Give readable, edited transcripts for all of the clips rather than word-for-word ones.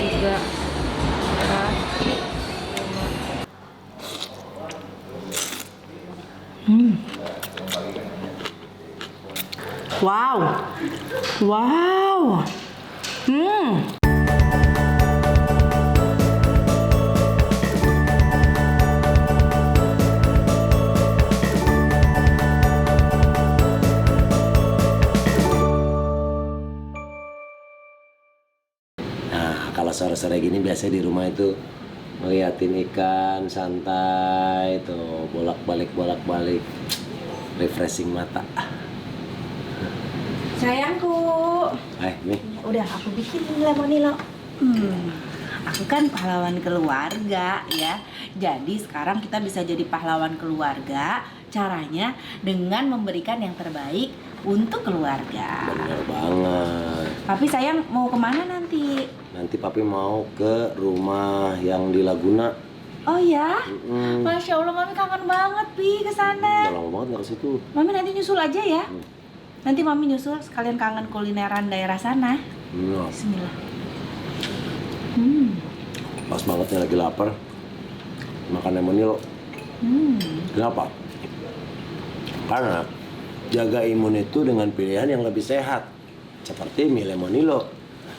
3, 4, 5. Wow. Wow. Nah, kalau sore-sore gini biasanya di rumah itu ngeliatin ikan santai tuh, bolak-balik refreshing mata. Sayangku. Nih. Udah aku bikin lemonilo. Aku kan pahlawan keluarga ya. Jadi sekarang kita bisa jadi pahlawan keluarga. Caranya dengan memberikan yang terbaik untuk keluarga. Bener banget. Tapi sayang mau kemana nanti? Nanti papi mau ke rumah yang di Laguna. Oh ya? Masya Allah, Mami kangen banget Pi ke sana. Udah lama banget nggak ke situ. Mami nanti nyusul aja ya. Nanti Mami nyusul sekalian kangen kulineran daerah sana. Bismillah. Pas banget nih lagi lapar. Makan lemonilo. Kenapa? Karena jaga imun itu dengan pilihan yang lebih sehat. Seperti mie lemonilo.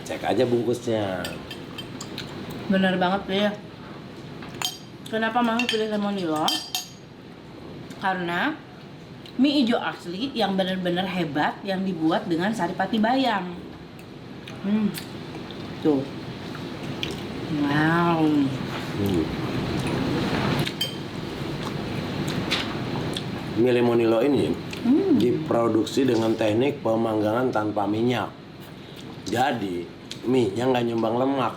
Cek aja bungkusnya. Bener banget Pi. Kenapa Mami pilih lemonilo? Karena mie hijau asli yang benar-benar hebat yang dibuat dengan saripati bayam. Tuh. Wow. Mie lemonilo ini diproduksi dengan teknik pemanggangan tanpa minyak. Jadi mie-nya nggak nyumbang lemak.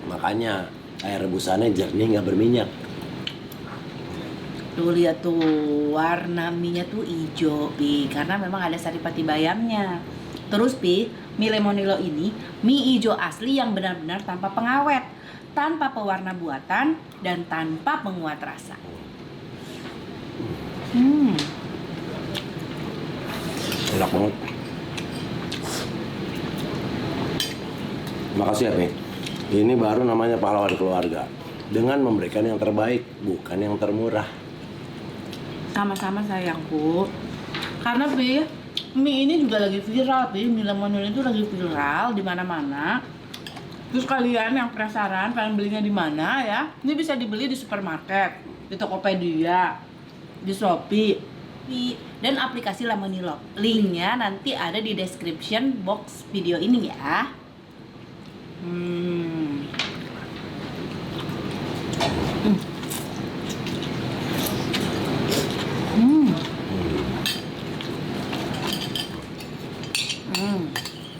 Makanya air rebusannya jernih nggak berminyak. Tuh lihat tuh warna mie-nya tuh hijau Pi, karena memang ada saripati bayamnya. Terus Pi, mie lemonilo ini mie hijau asli yang benar-benar tanpa pengawet, tanpa pewarna buatan, dan tanpa penguat rasa. Enak banget. Makasih ya Pi. Ini baru namanya pahlawan keluarga. Dengan memberikan yang terbaik, bukan yang termurah. Sama-sama sayangku. Karena Pi, mie ini juga lagi viral Pi, mie lemonilo itu lagi viral di mana-mana. Terus kalian yang penasaran pengen belinya di mana ya? Ini bisa dibeli di supermarket, di Tokopedia, di Shopee, dan aplikasi Lemonilo. Linknya nanti ada di description box video ini ya.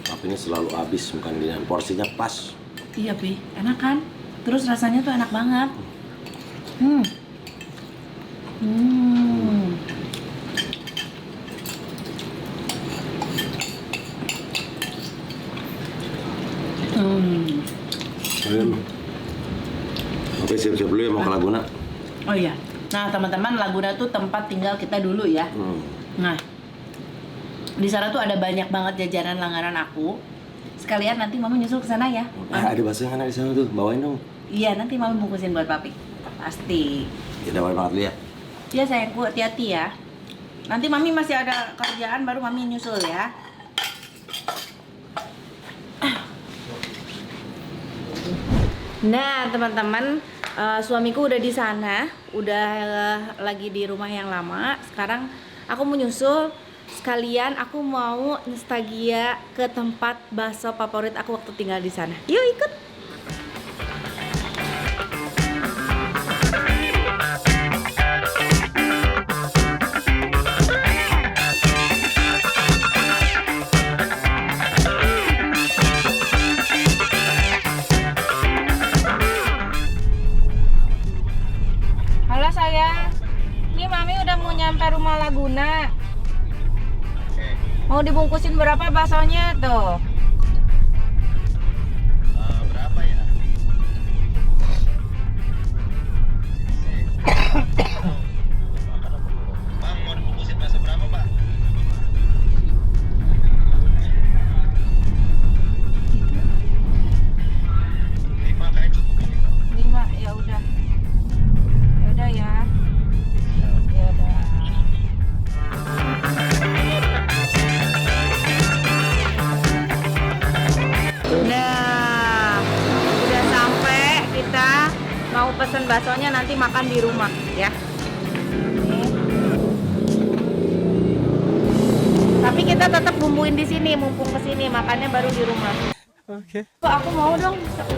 Tapi ini selalu habis, bukan dengan porsinya pas. Iya Pi, enak kan? Terus rasanya tuh enak banget. Oke, siap-siap dulu ya mau ke Laguna. Oh iya. Nah teman-teman, Laguna tuh tempat tinggal kita dulu ya. Nah, di sana tuh ada banyak banget jajanan langganan aku. Sekalian nanti Mama nyusul ke sana ya. Ada bakso yang enak di sana tuh, bawain dong. Iya, nanti Mama bungkusin buat Papi. Pasti. Ya udah banget dulu ya. Iya sayangku, hati-hati ya. Nanti Mami masih ada kerjaan, baru Mami nyusul ya. Nah teman-teman, suamiku udah di sana, udah lagi di rumah yang lama. Sekarang aku mau nyusul, sekalian aku mau nostalgia ke tempat bakso favorit aku waktu tinggal di sana. Yuk ikut. Halo sayang, ini Mami udah mau nyampe rumah Laguna. Mau dibungkusin berapa baksonya tuh? Berapa ya? Bang, mau dibungkusin bakso berapa, Pak? pesen baksonya nanti makan di rumah ya. Tapi kita tetap bumbuin di sini, mumpung kesini makannya baru di rumah. Oke. Aku mau dong. Tuh.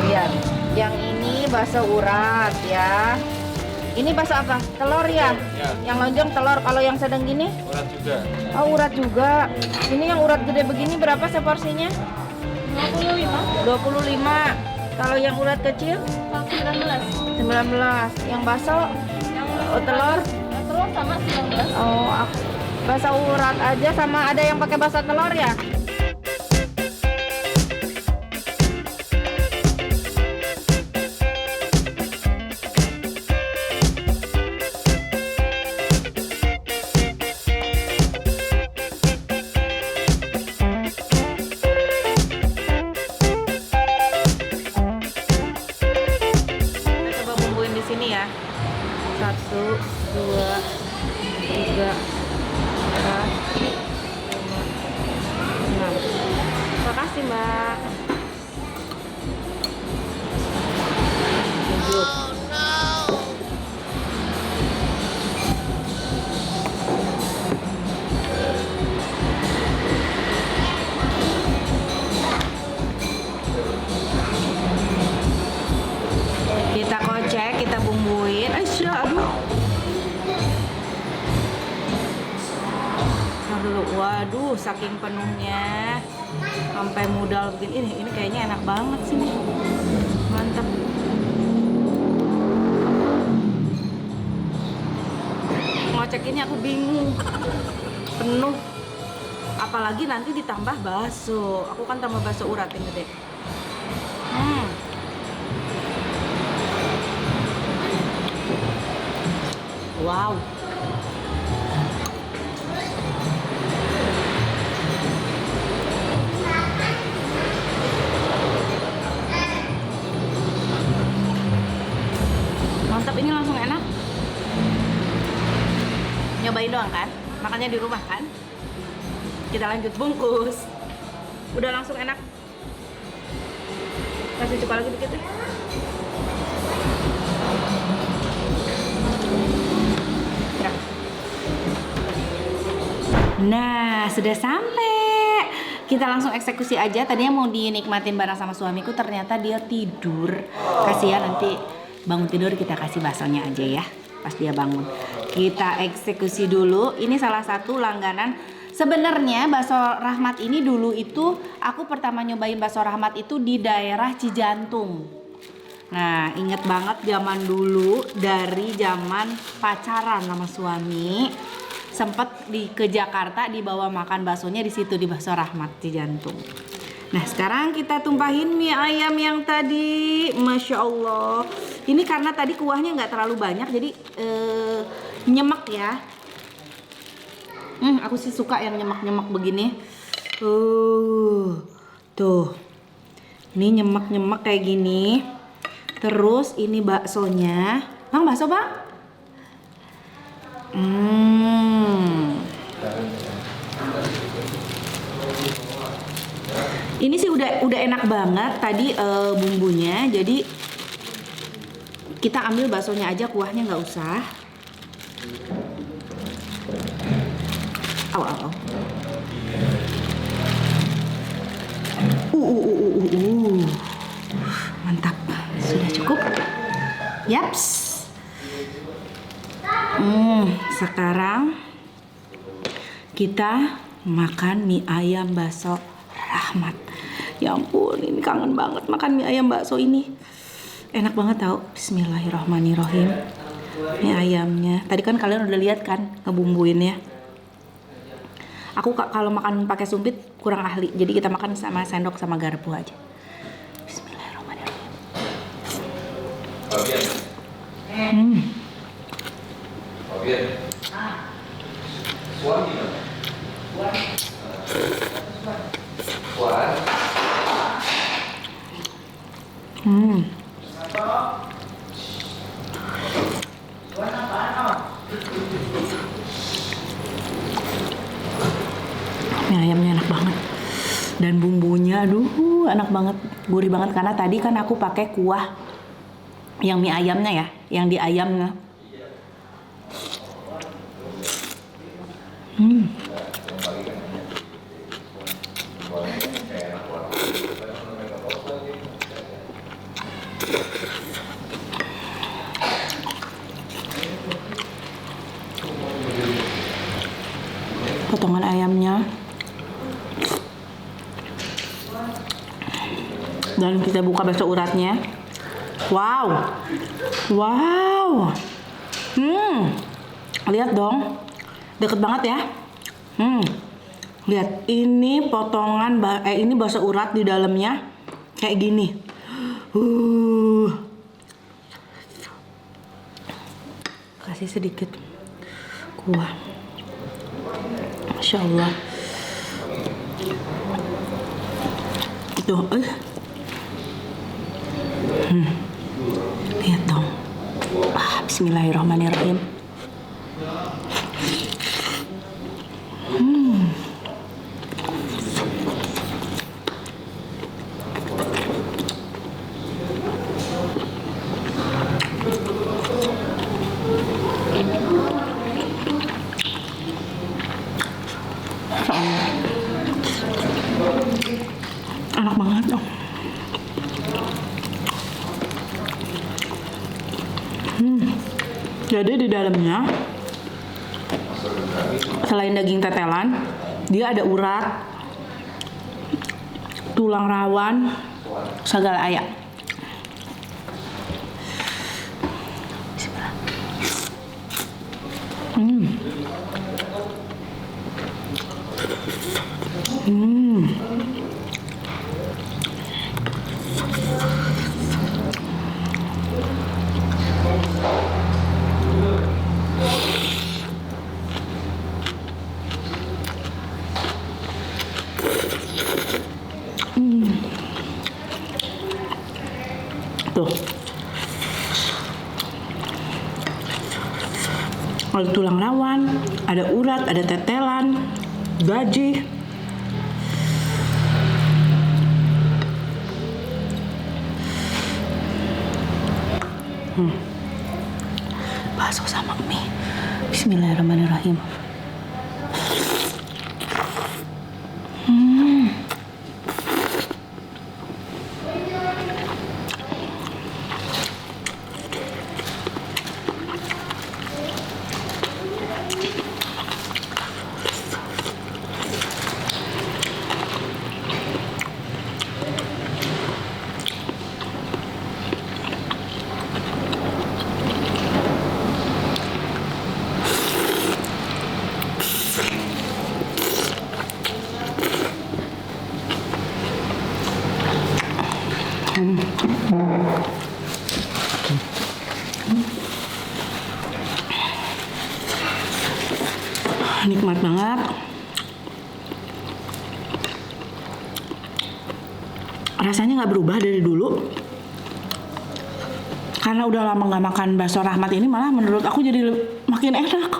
Lihat. Yang ini bakso urat ya. Ini bakso apa? Telur ya? Yang lonjong telur. Kalau yang sedang gini? Urat juga. Oh, urat juga. Ini yang urat gede begini berapa seporsinya? 25. Kalau yang urat kecil? 19. Yang bakso? Telur? Telur sama 19. Oh, bakso urat aja sama ada yang pakai bakso telur ya? Satu, dua, tiga, empat, lima, enam. Makasih Mbak. Tujuh. Kita kocek, kita bumbuin. Aduh. Waduh, saking penuhnya sampai mudal begini. Ini kayaknya enak banget sih nih. Mantap. Ngocekinnya aku bingung. Penuh. Apalagi nanti ditambah bakso. Aku kan tambah bakso urat ini deh. Wow. Mantap, ini langsung enak. Nyobain doang kan? Makannya di rumah kan? Kita lanjut bungkus. Udah langsung enak. Kasih cuka lagi dikit deh. Nah, sudah sampai. Kita langsung eksekusi aja. Tadinya mau dinikmatin bareng sama suamiku, ternyata dia tidur. Kasihan, nanti bangun tidur kita kasih baksonya aja ya. Pas dia bangun. Kita eksekusi dulu. Ini salah satu langganan. Sebenarnya bakso Rahmat ini dulu itu aku pertama nyobain bakso Rahmat itu di daerah Cijantung. Nah, inget banget zaman dulu dari zaman pacaran sama suami. Sempet ke Jakarta dibawa makan baksonya di situ di Bakso Rahmat Cijantung. Nah, sekarang kita tumpahin mie ayam yang tadi, masya Allah. Ini karena tadi kuahnya nggak terlalu banyak, jadi nyemek ya. Aku sih suka yang nyemek-nyemek begini. Tuh, ini nyemek-nyemek kayak gini. Terus ini baksonya, bang bakso bang. Ini sih udah enak banget tadi bumbunya. Jadi kita ambil baksonya aja, kuahnya nggak usah. Aw. Mantap. Sudah cukup. Yaps. Sekarang kita makan mie ayam bakso Rahmat. Ya ampun, ini kangen banget makan mie ayam bakso ini. Enak banget tau. Bismillahirrahmanirrahim. Mie ayamnya. Tadi kan kalian udah lihat kan ngebumbuinnya. Aku kalau makan pakai sumpit kurang ahli. Jadi kita makan sama sendok sama garpu aja. Bismillahirrahmanirrahim. Mie ayamnya enak banget. Dan bumbunya, aduh, enak banget, gurih banget karena tadi kan aku pakai kuah yang mie ayamnya ya, yang di ayamnya. Potongan ayamnya. Dan kita buka bakso uratnya. Wow. Wow. Lihat dong. Deket banget ya. Lihat, ini potongan ini bakso urat di dalamnya kayak gini. Kasih sedikit kuah. Masya Allah. Tuh, lihat dong. Bismillahirrahmanirrahim. Enak banget. Jadi di dalamnya selain daging tetelan, dia ada urat, tulang rawan, segala ayak. Tuh. Ada tulang rawan, ada urat, ada tetelan, gaji. Bakso sama mie. Bismillahirrahmanirrahim. Nikmat banget. Rasanya nggak berubah dari dulu. Karena udah lama nggak makan bakso Rahmat ini, malah menurut aku jadi makin enak.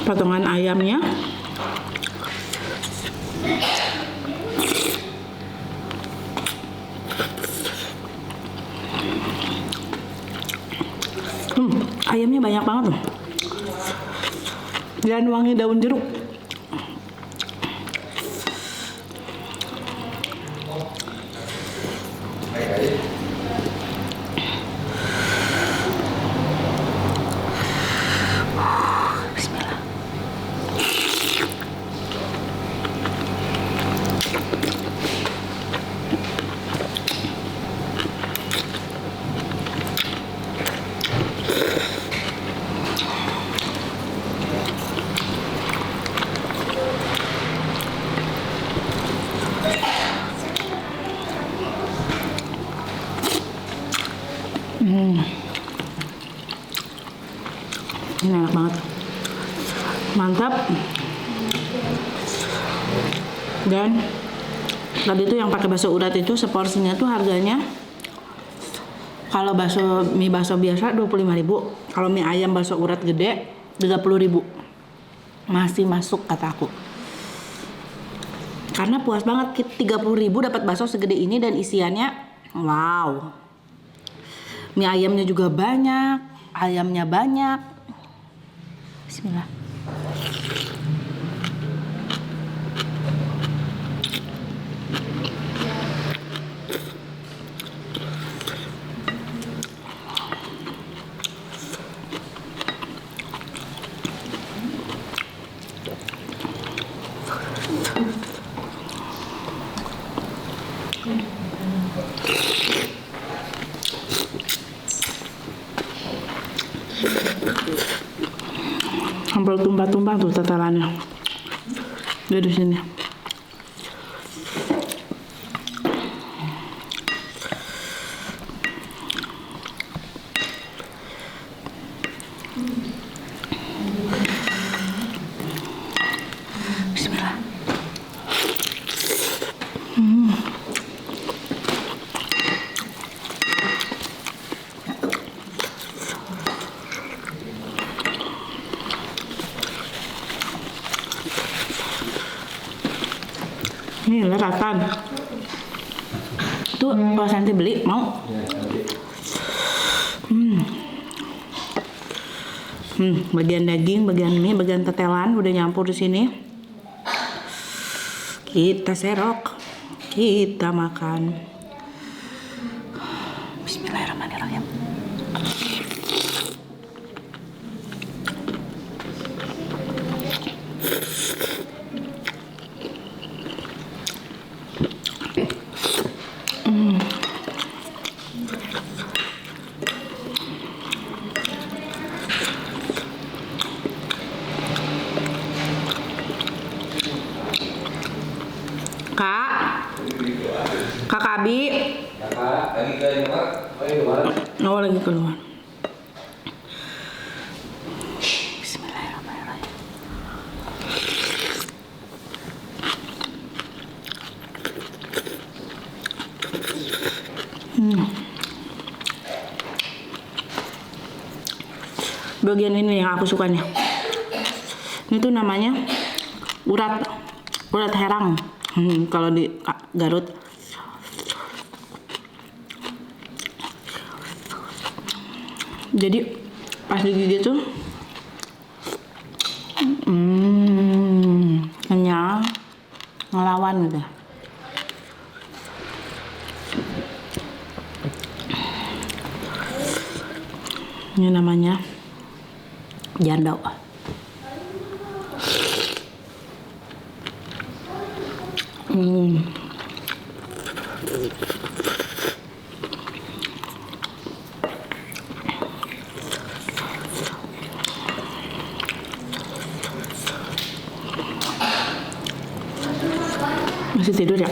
Potongan ayamnya ayamnya banyak banget loh, dan wangi daun jeruk. Ini enak banget. Mantap. Dan tadi tuh yang pakai bakso urat itu seporsinya tuh harganya kalau mie bakso biasa 25.000. Kalau mie ayam bakso urat gede 30.000. Masih masuk kata aku. Karena puas banget, 30.000 dapat bakso segede ini dan isiannya wow. Mie ayamnya juga banyak, ayamnya banyak. Bismillah. Hampir tumpah-tumpah tuh tetelannya. Dia di sini. Bismillah. Ini leratan. Tuh kalau Santi beli mau? Bagian daging, bagian mie, bagian tetelan udah nyampur di sini. Kita serok, kita makan. Bismillahirrahmanirrahim. Kak Abi. Kakak, lagi ke luar? Oh, lagi keluar. Bismillahirrahmanirrahim. Bagian ini yang aku suka nih. Ini tuh namanya urat herang. Kalau di Garut. Jadi pas digigit tuh kenyal, ngelawan gitu. Ini namanya jandau. Masih tidur ya?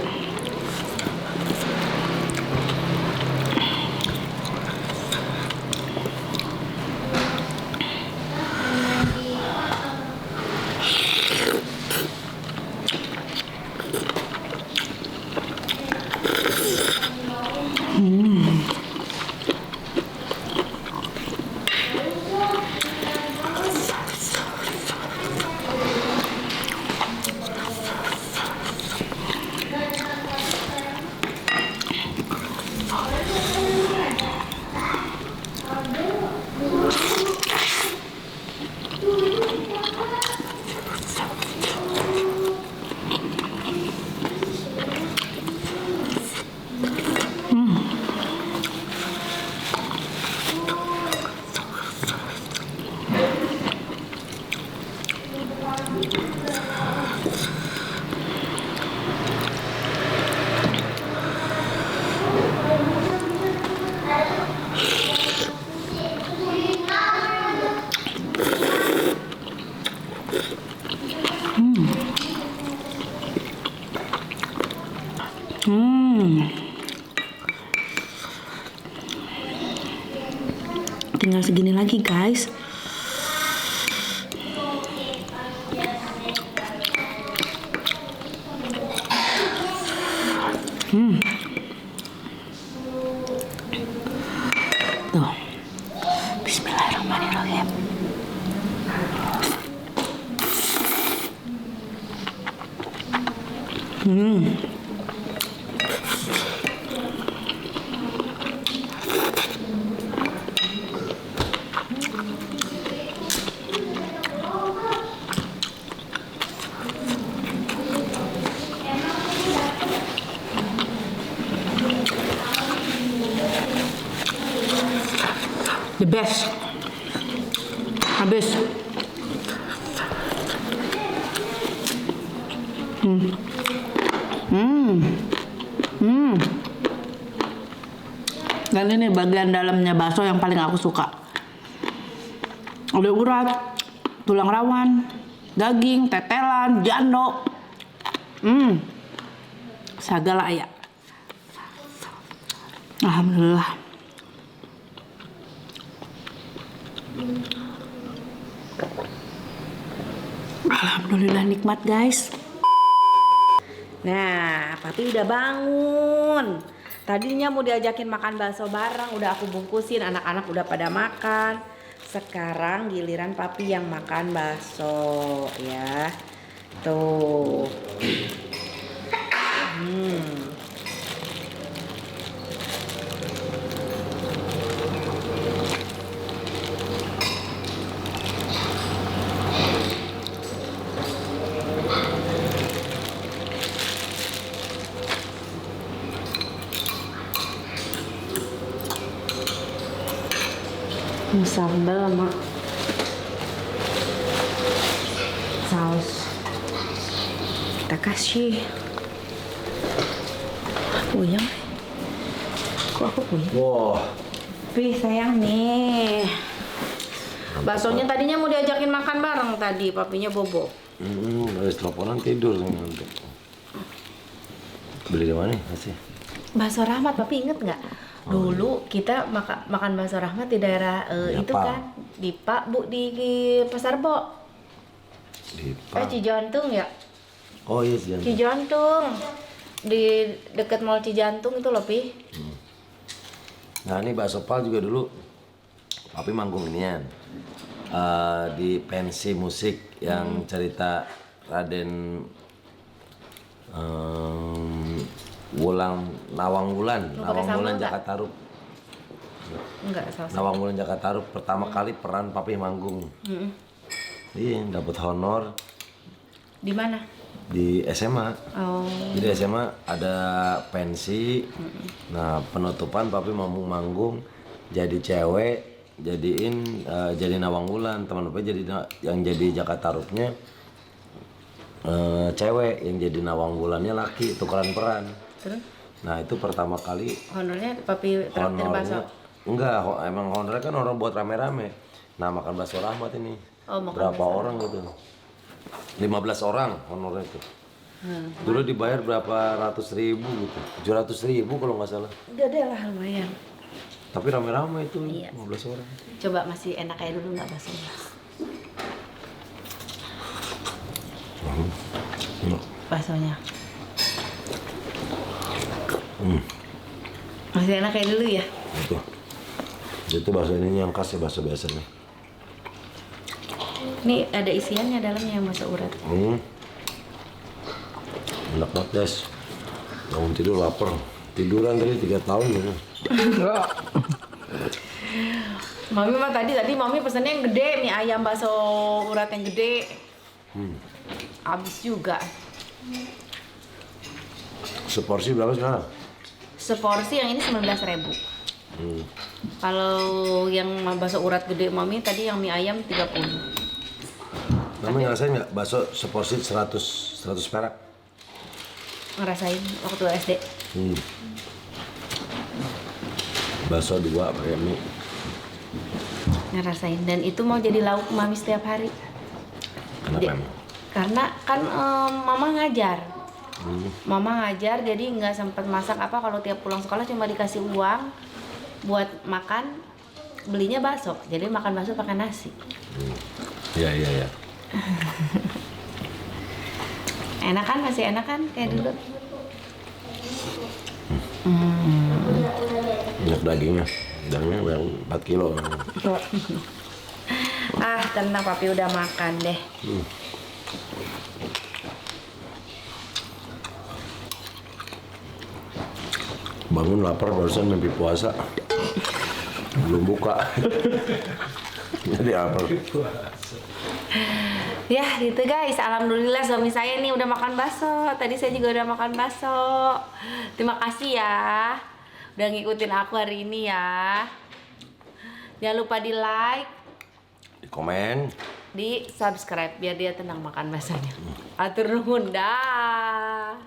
Tinggal segini lagi guys. Oke. The best. Habis. Dan ini bagian dalamnya bakso yang paling aku suka. Ada urat, tulang rawan, daging, tetelan, jando. Segala ya. Alhamdulillah. Alhamdulillah nikmat guys. Nah, papi udah bangun. Tadinya mau diajakin makan bakso bareng, udah aku bungkusin, anak-anak udah pada makan. Sekarang giliran papi yang makan bakso ya. Tuh. Sambal sama saus kita kasih. Puyeng. Kok aku puyeng? Wah. Pih sayang nih. Baksonya tadinya mau diajakin makan bareng tadi, papinya bobo. Habis teleponan tidur nanti. Beli di mana sih? Bakso Rahmat, papi inget nggak? Dulu kita makan bakso Rahmat di daerah itu Apa? kan di Pak Bu di Pasar Bo. Di Pak. Cijantung ya? Oh iya sih. Cijantung. Di dekat Mall Cijantung itu loh, Pi. Nah ini bakso Pal juga dulu papi manggung inian di pensi musik yang cerita Raden Nawang Wulan Jakatarup. Enggak, salah. Nawang Wulan Jakatarup pertama kali peran papi manggung. Iya, dapat honor Di mana? di SMA. Oh. Jadi SMA ada pensi. Nah, penutupan papi manggung jadi cewek, jadi Nawang Wulan, teman papi jadi yang jadi Jakatarupnya cewek, yang jadi Nawang Wulannya laki, tukeran peran. Terus? Nah, itu pertama kali Honornya papi traktir bakso. enggak, emang honornya kan orang buat rame-rame. Nah, makan bakso Rahmat ini. Oh, makan berapa bakso orang gitu? 15 orang honornya itu. Dulu dibayar berapa ratus ribu gitu, 700.000 kalau nggak salah. Gede lah lumayan. Tapi rame-rame itu, Iya. 15 orang. Coba masih enak kayak dulu nggak baksonya? Baksonya. Masih enak kayak dulu ya? Itu bakso ini yang khas ya, bakso biasanya. Ini ada isiannya dalamnya, bakso urat. Enak banget guys. Bangun tidur lapar. Tiduran tadi 3 tahun gitu. Mami mah tadi mami pesennya yang gede, mie ayam bakso urat yang gede. Habis juga. Seporsi berapa sekarang? Seporsi yang ini 19.000. Kalau yang bakso urat gede mami tadi yang mie ayam 30. Mami ngerasain nggak bakso seporsi 100 perak? Ngerasain waktu SD. Bakso 2 pakai mie. Ngerasain, dan itu mau jadi lauk mami setiap hari. Kenapa emang? Karena kan mama ngajar. Mama ngajar jadi nggak sempat masak apa, kalau tiap pulang sekolah cuma dikasih uang buat makan, belinya bakso. Jadi makan bakso pakai nasi. Iya. Enak kan, masih enak kan kayak dulu. Banyak dagingnya. Dagingnya yang 4 kilo. Ah, tenang papi udah makan deh. Bangun lapar barusan mimpi puasa. Belum buka. Jadi apa? Ya gitu guys, alhamdulillah suami saya nih udah makan bakso. Tadi saya juga udah makan bakso. Terima kasih ya udah ngikutin aku hari ini ya. Jangan lupa di like, Di komen. di subscribe biar dia tenang makan baksonya. Atur nuhun dah.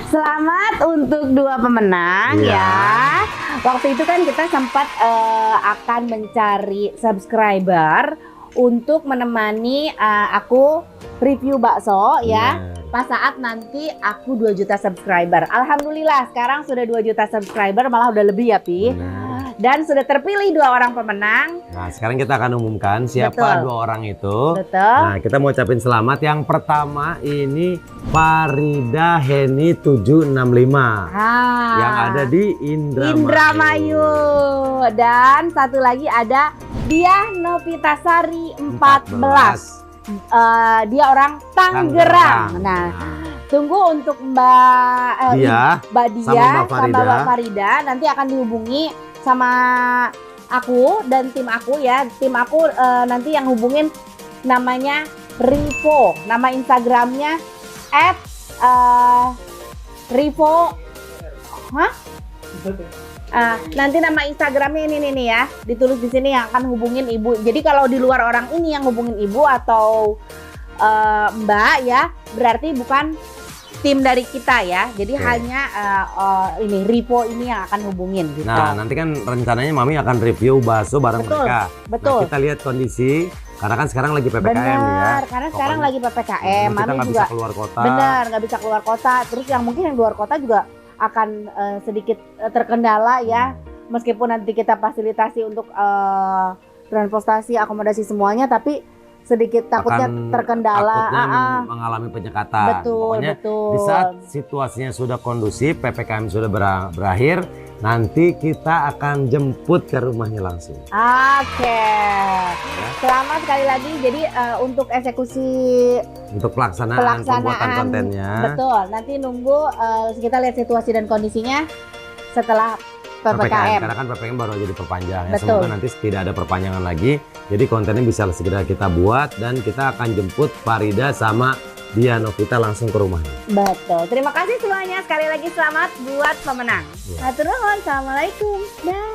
Selamat untuk dua pemenang ya. Waktu itu kan kita sempat akan mencari subscriber untuk menemani aku review bakso ya. Pas saat nanti aku 2 juta subscriber. Alhamdulillah sekarang sudah 2 juta subscriber, malah udah lebih ya Pi. Dan sudah terpilih 2 orang pemenang. Nah, sekarang kita akan umumkan siapa Betul. 2 orang itu. Betul. Nah, kita mau ucapin selamat. Yang pertama ini Farida Heni 765 yang ada di Indramayu. Dan satu lagi ada Dia Novitasari 14. Dia orang Tangerang. Nah, tunggu untuk Mbak Dia sama sama Mbak Farida nanti akan dihubungi sama aku dan tim aku ya. Tim aku nanti yang hubungin namanya Rivo. Nama Instagramnya @Rivo. Nanti nama Instagramnya ini nih ya, ditulis di sini yang akan hubungin ibu. Jadi kalau di luar orang ini yang hubungin ibu atau Mbak ya, berarti bukan tim dari kita ya. Jadi hanya ini Rivo ini yang akan hubungin gitu. Nah, nanti kan rencananya Mami akan review bakso bareng mereka. Betul. Nah, kita lihat kondisi karena kan sekarang lagi PPKM ya. Benar, karena sekarang lagi PPKM. Kita nggak bisa keluar kota. Benar, nggak bisa keluar kota. Terus yang mungkin yang luar kota juga akan sedikit terkendala ya. Meskipun nanti kita fasilitasi untuk transportasi, akomodasi semuanya, tapi sedikit takutnya terkendala. Mengalami penyekatan. Betul, Pokoknya betul. di saat situasinya sudah kondusif, PPKM sudah berakhir, nanti kita akan jemput ke rumahnya langsung. Oke. Selamat sekali lagi. Jadi untuk eksekusi Untuk pelaksanaan pembuatan kontennya. Betul. Nanti nunggu kita lihat situasi dan kondisinya setelah PPKM. Karena kan PPKM baru aja diperpanjang ya. Betul. Semoga nanti tidak ada perpanjangan lagi. Jadi kontennya bisa segera kita buat dan kita akan jemput Farida sama Dia Novita langsung ke rumahnya. Betul. Terima kasih semuanya. Sekali lagi selamat buat pemenang. Ya. Hatur nuhun. Assalamualaikum. Dah.